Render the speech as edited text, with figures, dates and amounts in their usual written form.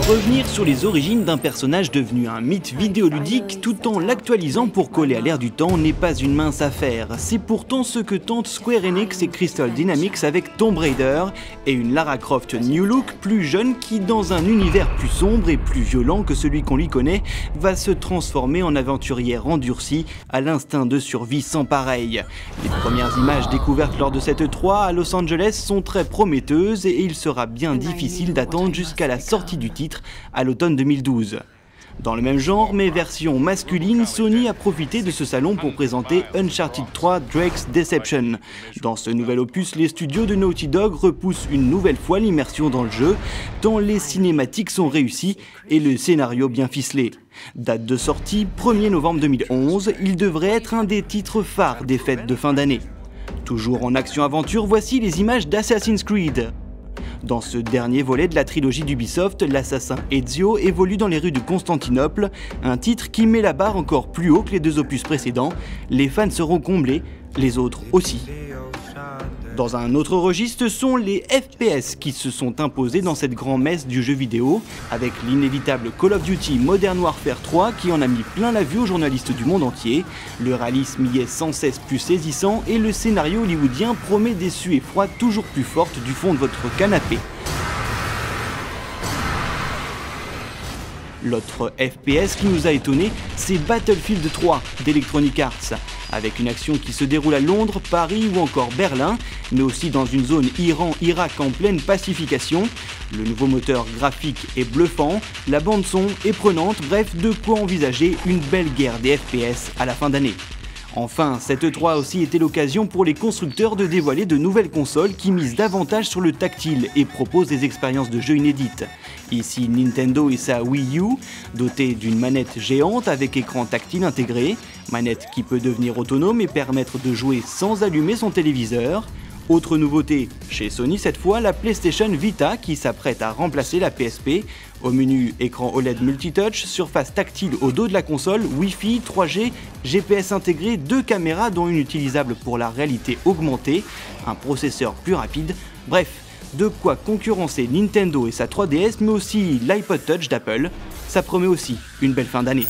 Revenir sur les origines d'un personnage devenu un mythe vidéoludique tout en l'actualisant pour coller à l'ère du temps n'est pas une mince affaire. C'est pourtant ce que tentent Square Enix et Crystal Dynamics avec Tomb Raider et une Lara Croft New Look plus jeune qui, dans un univers plus sombre et plus violent que celui qu'on lui connaît, va se transformer en aventurière endurcie à l'instinct de survie sans pareil. Les premières images découvertes lors de cette E3 à Los Angeles sont très prometteuses et il sera bien difficile d'attendre jusqu'à la sortie du titre à l'automne 2012. Dans le même genre, mais version masculine, Sony a profité de ce salon pour présenter Uncharted 3 Drake's Deception. Dans ce nouvel opus, les studios de Naughty Dog repoussent une nouvelle fois l'immersion dans le jeu, tant les cinématiques sont réussies et le scénario bien ficelé. Date de sortie 1er novembre 2011, il devrait être un des titres phares des fêtes de fin d'année. Toujours en action-aventure, voici les images d'Assassin's Creed. Dans ce dernier volet de la trilogie d'Ubisoft, l'assassin Ezio évolue dans les rues de Constantinople, un titre qui met la barre encore plus haut que les deux opus précédents. Les fans seront comblés, les autres aussi. Dans un autre registre, ce sont les FPS qui se sont imposés dans cette grand-messe du jeu vidéo, avec l'inévitable Call of Duty Modern Warfare 3 qui en a mis plein la vue aux journalistes du monde entier. Le réalisme y est sans cesse plus saisissant et le scénario hollywoodien promet des suées froides toujours plus fortes du fond de votre canapé. L'autre FPS qui nous a étonnés, c'est Battlefield 3 d'Electronic Arts, avec une action qui se déroule à Londres, Paris ou encore Berlin, mais aussi dans une zone Iran-Irak en pleine pacification. Le nouveau moteur graphique est bluffant, la bande-son est prenante, bref, de quoi envisager une belle guerre des FPS à la fin d'année. Enfin, cette E3 a aussi été l'occasion pour les constructeurs de dévoiler de nouvelles consoles qui misent davantage sur le tactile et proposent des expériences de jeu inédites. Ici Nintendo et sa Wii U, dotée d'une manette géante avec écran tactile intégré, manette qui peut devenir autonome et permettre de jouer sans allumer son téléviseur. Autre nouveauté, chez Sony cette fois, la PlayStation Vita qui s'apprête à remplacer la PSP. Au menu, écran OLED multitouch, surface tactile au dos de la console, Wi-Fi, 3G, GPS intégré, 2 caméras dont une utilisable pour la réalité augmentée, un processeur plus rapide, bref, de quoi concurrencer Nintendo et sa 3DS mais aussi l'iPod Touch d'Apple. Ça promet aussi une belle fin d'année.